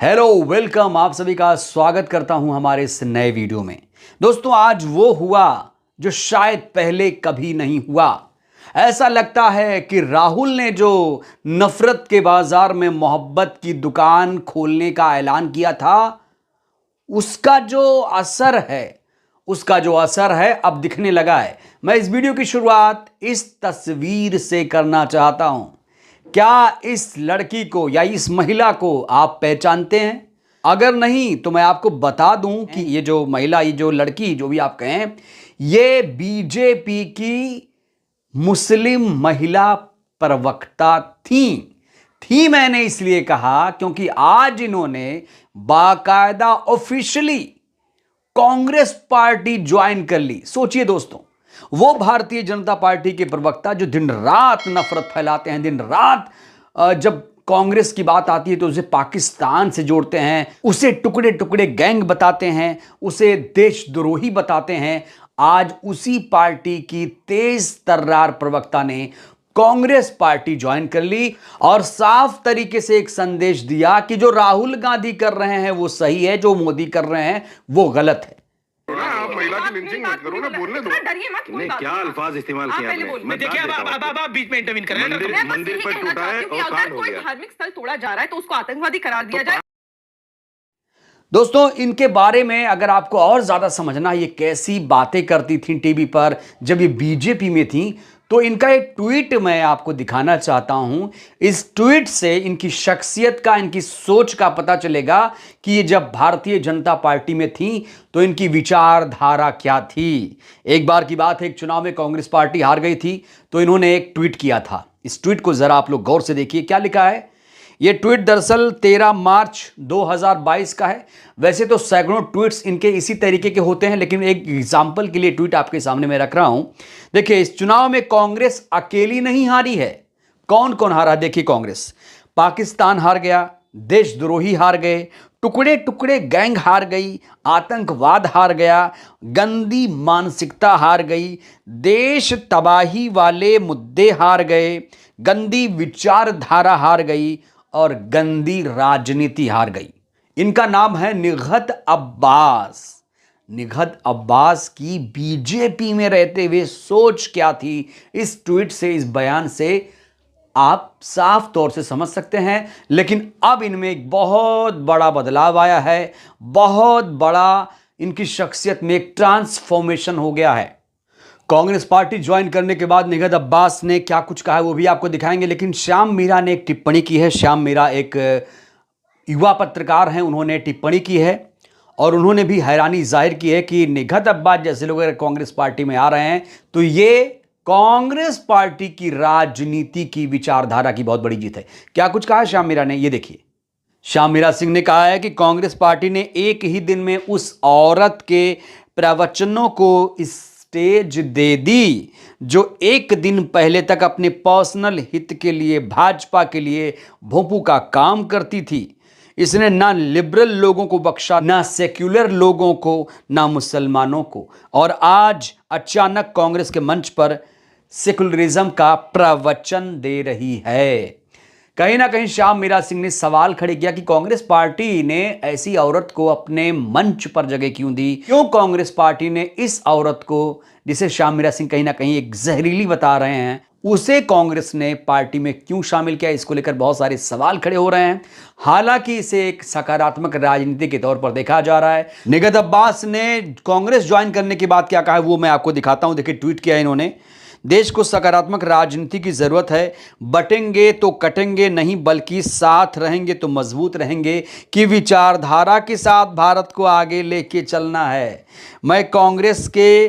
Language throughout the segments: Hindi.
हेलो वेलकम, आप सभी का स्वागत करता हूं हमारे इस नए वीडियो में। दोस्तों, आज वो हुआ जो शायद पहले कभी नहीं हुआ। ऐसा लगता है कि राहुल ने जो नफरत के बाजार में मोहब्बत की दुकान खोलने का ऐलान किया था, उसका जो असर है अब दिखने लगा है। मैं इस वीडियो की शुरुआत इस तस्वीर से करना चाहता हूं। क्या इस लड़की को या इस महिला को आप पहचानते हैं? अगर नहीं तो मैं आपको बता दूं कि ये जो महिला, ये जो लड़की, जो भी आप कहें, ये बीजेपी की मुस्लिम महिला प्रवक्ता थी मैंने इसलिए कहा क्योंकि आज इन्होंने बाकायदा ऑफिशियली कांग्रेस पार्टी ज्वाइन कर ली। सोचिए दोस्तों, वो भारतीय जनता पार्टी के प्रवक्ता जो दिन रात नफरत फैलाते हैं, दिन रात जब कांग्रेस की बात आती है तो उसे पाकिस्तान से जोड़ते हैं, उसे टुकड़े टुकड़े गैंग बताते हैं, उसे देशद्रोही बताते हैं। आज उसी पार्टी की तेज तर्रार प्रवक्ता ने कांग्रेस पार्टी ज्वाइन कर ली और साफ तरीके से एक संदेश दिया कि जो राहुल गांधी कर रहे हैं वो सही है, जो मोदी कर रहे हैं वो गलत है। आप महिला की लिंचिंग मत करो ना, बोलने दो। डरिए मत, कोई बात क्या नहीं। अल्फाज इस्तेमाल किए आपने? मैं देखिए अब बीच में इंटरवीन कर रहे हैं। मंदिर पर टूटा है और कांड हो कोई गया। धार्मिक स्थल तोड़ा जा रहा है तो उसको आतंकवादी करार दिया जाए। दोस्तों, इनके बारे में अगर आपको और ज्यादा समझना, ये कैसी बातें करती थी टीवी पर जब ये बीजेपी में थी, तो इनका एक ट्वीट मैं आपको दिखाना चाहता हूं। इस ट्वीट से इनकी शख्सियत का, इनकी सोच का पता चलेगा कि ये जब भारतीय जनता पार्टी में थी तो इनकी विचारधारा क्या थी। एक बार की बात है, एक चुनाव में कांग्रेस पार्टी हार गई थी तो इन्होंने एक ट्वीट किया था। इस ट्वीट को जरा आप लोग गौर से देखिए, क्या लिखा है। यह ट्वीट दरअसल 13 मार्च 2022 का है। वैसे तो सैकड़ों ट्वीट्स इनके इसी तरीके के होते हैं, लेकिन एक एग्जाम्पल के लिए ट्वीट आपके सामने मैं रख रहा हूं। देखिए, इस चुनाव में कांग्रेस अकेली नहीं हारी है। कौन कौन हारा? देखिए, कांग्रेस पाकिस्तान हार गया, देशद्रोही हार गए, टुकड़े टुकड़े गैंग हार गई, आतंकवाद हार गया, गंदी मानसिकता हार गई, देश तबाही वाले मुद्दे हार गए, गंदी विचारधारा हार गई और गंदी राजनीति हार गई। इनका नाम है निगहत अब्बास। निगहत अब्बास की बीजेपी में रहते हुए सोच क्या थी, इस ट्वीट से, इस बयान से आप साफ तौर से समझ सकते हैं। लेकिन अब इनमें एक बहुत बड़ा बदलाव आया है, बहुत बड़ा इनकी शख्सियत में एक ट्रांसफॉर्मेशन हो गया है। कांग्रेस पार्टी ज्वाइन करने के बाद निगहत अब्बास ने क्या कुछ कहा है वो भी आपको दिखाएंगे। लेकिन श्याम मीरा ने एक टिप्पणी की है। श्याम मीरा एक युवा पत्रकार हैं, उन्होंने टिप्पणी की है और उन्होंने भी हैरानी जाहिर की है कि निगहत अब्बास जैसे लोग अगर कांग्रेस पार्टी में आ रहे हैं तो ये कांग्रेस पार्टी की राजनीति की विचारधारा की बहुत बड़ी जीत है। क्या कुछ कहा श्याम मीरा ने, ये देखिए। श्याम मीरा सिंह ने कहा है कि कांग्रेस पार्टी ने एक ही दिन में उस औरत के प्रवचनों को स्टेज दे दी जो एक दिन पहले तक अपने पर्सनल हित के लिए, भाजपा के लिए भोंपू का काम करती थी। इसने ना लिबरल लोगों को बख्शा, ना सेक्युलर लोगों को, ना मुसलमानों को, और आज अचानक कांग्रेस के मंच पर सेकुलरिज्म का प्रवचन दे रही है। कहीं ना कहीं श्याम मीरा सिंह ने सवाल खड़े किया कि कांग्रेस पार्टी ने ऐसी औरत को अपने मंच पर जगह क्यों दी? क्यों कांग्रेस पार्टी ने इस औरत को, जिसे श्याम मीरा सिंह कहीं ना कहीं एक जहरीली बता रहे हैं, उसे कांग्रेस ने पार्टी में क्यों शामिल किया? इसको लेकर बहुत सारे सवाल खड़े हो रहे हैं। हालांकि इसे एक सकारात्मक राजनीति के तौर पर देखा जा रहा है। निगहत अब्बास ने कांग्रेस ज्वाइन करने के बाद क्या कहा है वो मैं आपको दिखाता हूं। देखिए, ट्वीट किया इन्होंने। देश को सकारात्मक राजनीति की जरूरत है। बटेंगे तो कटेंगे नहीं, बल्कि साथ रहेंगे तो मजबूत रहेंगे कि विचारधारा के साथ भारत को आगे लेके चलना है। मैं कांग्रेस के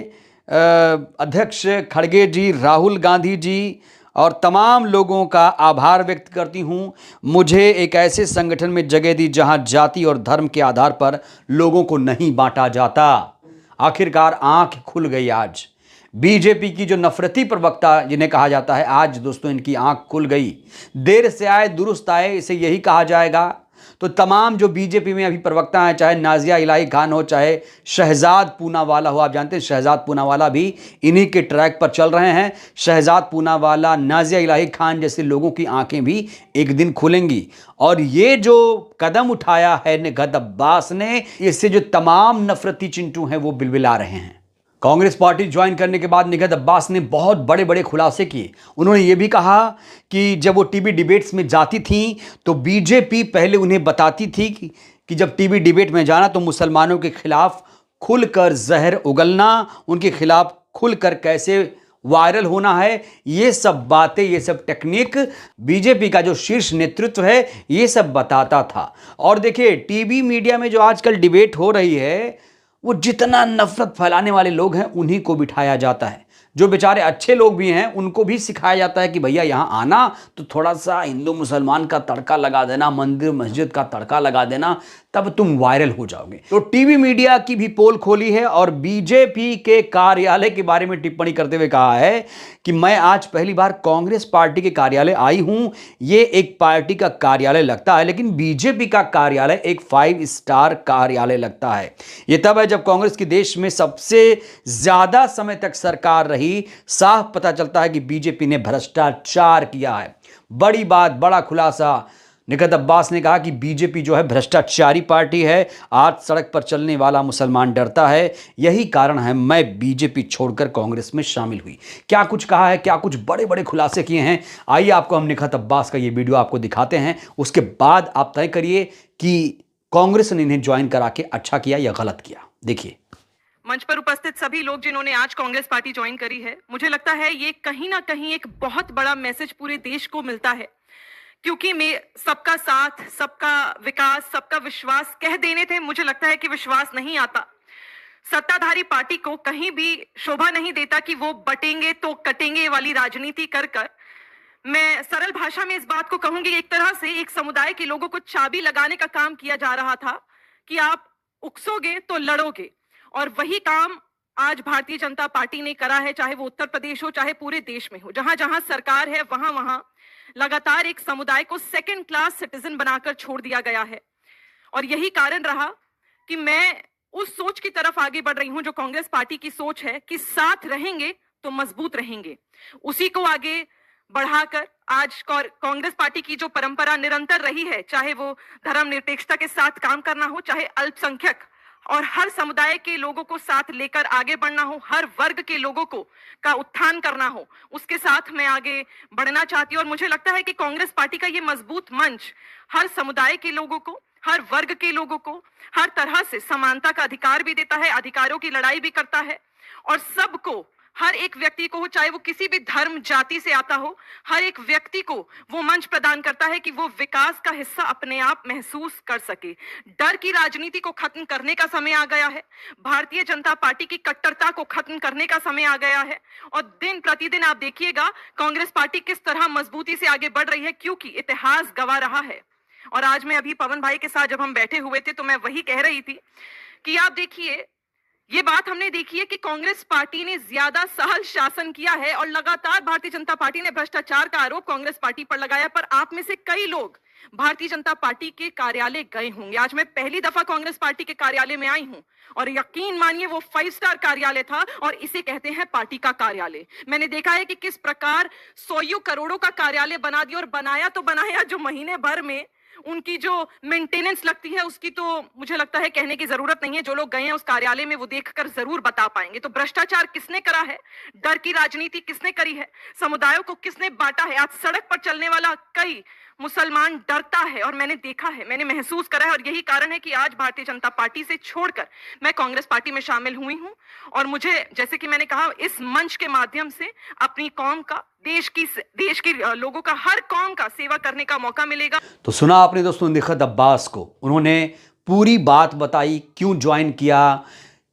अध्यक्ष खड़गे जी, राहुल गांधी जी और तमाम लोगों का आभार व्यक्त करती हूं। मुझे एक ऐसे संगठन में जगह दी जहां जाति और धर्म के आधार पर लोगों को नहीं बांटा जाता। आखिरकार आंख खुल गई। आज बीजेपी की जो नफरती प्रवक्ता जिन्हें कहा जाता है, आज दोस्तों इनकी आंख खुल गई। देर से आए दुरुस्त आए, इसे यही कहा जाएगा। तो तमाम जो बीजेपी में अभी प्रवक्ता हैं, चाहे नाजिया इलाही खान हो, चाहे शहजाद पूनावाला हो, आप जानते हैं शहजाद पूनावाला भी इन्हीं के ट्रैक पर चल रहे हैं। शहजाद पूनावाला, नाजिया इलाही खान जैसे लोगों की आंखें भी एक दिन खुलेंगी। और ये जो कदम उठाया है निगहत अब्बास ने, इससे जो तमाम नफरती चिंटू हैं वो बिलबिला रहे हैं। कांग्रेस पार्टी ज्वाइन करने के बाद निगहत अब्बास ने बहुत बड़े बड़े खुलासे किए। उन्होंने ये भी कहा कि जब वो टीवी डिबेट्स में जाती थीं तो बीजेपी पहले उन्हें बताती थी कि जब टीवी डिबेट में जाना तो मुसलमानों के खिलाफ खुलकर जहर उगलना, उनके खिलाफ खुलकर कैसे वायरल होना है, ये सब बातें, ये सब टेक्निक बीजेपी का जो शीर्ष नेतृत्व है ये सब बताता था। और देखिए टीवी मीडिया में जो आजकल डिबेट हो रही है, वो जितना नफरत फैलाने वाले लोग हैं उन्हीं को बिठाया जाता है। जो बेचारे अच्छे लोग भी हैं उनको भी सिखाया जाता है कि भैया यहाँ आना तो थोड़ा सा हिंदू मुसलमान का तड़का लगा देना, मंदिर मस्जिद का तड़का लगा देना, तब तुम वायरल हो जाओगे। तो टीवी मीडिया की भी पोल खोली है और बीजेपी के कार्यालय के बारे में टिप्पणी करते हुए कहा है कि मैं आज पहली बार कांग्रेस पार्टी के कार्यालय आई हूं। ये एक पार्टी का कार्यालय लगता है, लेकिन बीजेपी का कार्यालय एक 5 स्टार कार्यालय लगता है। यह तब है जब कांग्रेस की देश में सबसे ज्यादा समय तक सरकार रही। साफ पता चलता है कि बीजेपी ने भ्रष्टाचार किया है। बड़ी बात, बड़ा खुलासा निगहत अब्बास ने कहा कि बीजेपी जो है भ्रष्टाचारी पार्टी है। आज सड़क पर चलने वाला मुसलमान डरता है, यही कारण है मैं बीजेपी छोड़कर कांग्रेस में शामिल हुई। क्या कुछ कहा है, क्या कुछ बड़े बड़े खुलासे किए हैं, आइए आपको हम निगहत अब्बास का ये वीडियो आपको दिखाते हैं। उसके बाद आप तय करिए कि कांग्रेस ने इन्हें ज्वाइन करा के अच्छा किया या गलत किया। देखिए। मंच पर उपस्थित सभी लोग जिन्होंने आज कांग्रेस पार्टी ज्वाइन करी है, मुझे लगता है ये कहीं ना कहीं एक बहुत बड़ा मैसेज पूरे देश को मिलता है, क्योंकि मैं सबका साथ, सबका विकास, सबका विश्वास कह देने थे, मुझे लगता है कि विश्वास नहीं आता। सत्ताधारी पार्टी को कहीं भी शोभा नहीं देता कि वो बटेंगे तो कटेंगे वाली राजनीति कर कर। मैं सरल भाषा में इस बात को कहूंगी, एक तरह से एक समुदाय के लोगों को चाबी लगाने का काम किया जा रहा था कि आप उकसोगे तो लड़ोगे, और वही काम आज भारतीय जनता पार्टी ने करा है, चाहे वो उत्तर प्रदेश हो, चाहे पूरे देश में हो। जहां जहां सरकार है वहां वहां लगातार एक समुदाय को सेकंड क्लास सिटीजन बनाकर छोड़ दिया गया है। और यही कारण रहा कि मैं उस सोच की तरफ आगे बढ़ रही हूं जो कांग्रेस पार्टी की सोच है कि साथ रहेंगे तो मजबूत रहेंगे। उसी को आगे बढ़ाकर आज कांग्रेस पार्टी की जो परंपरा निरंतर रही है, चाहे वो धर्मनिरपेक्षता के साथ काम करना हो, चाहे अल्पसंख्यक और हर समुदाय के लोगों को साथ लेकर आगे बढ़ना हो, हर वर्ग के लोगों को का उत्थान करना हो, उसके साथ मैं आगे बढ़ना चाहती हूँ। और मुझे लगता है कि कांग्रेस पार्टी का ये मजबूत मंच हर समुदाय के लोगों को, हर वर्ग के लोगों को हर तरह से समानता का अधिकार भी देता है, अधिकारों की लड़ाई भी करता है, और सबको, हर एक व्यक्ति को, चाहे वो किसी भी धर्म जाति से आता हो, हर एक व्यक्ति को वो मंच प्रदान करता है कि वो विकास का हिस्सा अपने आप महसूस कर सके। डर की राजनीति को खत्म करने का समय आ गया है, भारतीय जनता पार्टी की कट्टरता को खत्म करने का समय आ गया है, और दिन प्रतिदिन आप देखिएगा कांग्रेस पार्टी किस तरह मजबूती से आगे बढ़ रही है, क्योंकि इतिहास गवाह रहा है। और आज मैं अभी पवन भाई के साथ जब हम बैठे हुए थे तो मैं वही कह रही थी कि आप देखिए, ये बात हमने देखी है कि कांग्रेस पार्टी ने ज्यादा साल शासन किया है और लगातार भारतीय जनता पार्टी ने भ्रष्टाचार का आरोप कांग्रेस पार्टी पर लगाया, पर आप में से कई लोग भारतीय जनता पार्टी के कार्यालय गए होंगे। आज मैं पहली दफा कांग्रेस पार्टी के कार्यालय में आई हूं और यकीन मानिए वो 5 स्टार कार्यालय था, और इसे कहते हैं पार्टी का कार्यालय। मैंने देखा है कि किस प्रकार 100 करोड़ों का कार्यालय बना दिया, और बनाया तो बनाया जो महीने भर में उनकी जो मेंटेनेंस लगती है उसकी तो मुझे लगता है कहने की जरूरत नहीं है। जो लोग गए हैं उस कार्यालय में वो देखकर जरूर बता पाएंगे। तो भ्रष्टाचार किसने करा है, डर की राजनीति किसने करी है, समुदायों को किसने बांटा है। आज सड़क पर चलने वाला कई मुसलमान डरता है, और मैंने देखा है, मैंने महसूस करा है, और यही कारण है कि आज भारतीय जनता पार्टी से छोड़कर मैं कांग्रेस पार्टी में शामिल हुई हूं। और मुझे, जैसे कि मैंने कहा, इस मंच के माध्यम से अपनी कौम का, देश की लोगों का, हर कौम का सेवा करने का मौका मिलेगा। तो सुना आपने दोस्तों निगहत अब्बास को, उन्होंने पूरी बात बताई, क्यों ज्वाइन किया,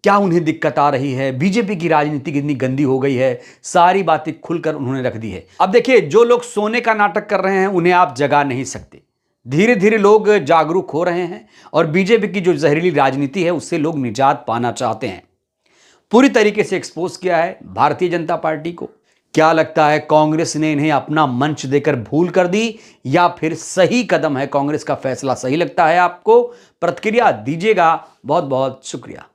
क्या उन्हें दिक्कत आ रही है, बीजेपी की राजनीति कितनी गंदी हो गई है, सारी बातें खुलकर उन्होंने रख दी है। अब देखिए, जो लोग सोने का नाटक कर रहे हैं उन्हें आप जगा नहीं सकते। धीरे धीरे लोग जागरूक हो रहे हैं और बीजेपी की जो जहरीली राजनीति है उससे लोग निजात पाना चाहते हैं। पूरी तरीके से एक्सपोज किया है भारतीय जनता पार्टी को, क्या लगता है, कांग्रेस ने इन्हें अपना मंच देकर भूल कर दी या फिर सही कदम है? कांग्रेस का फैसला सही लगता है आपको? प्रतिक्रिया दीजिएगा। बहुत बहुत शुक्रिया।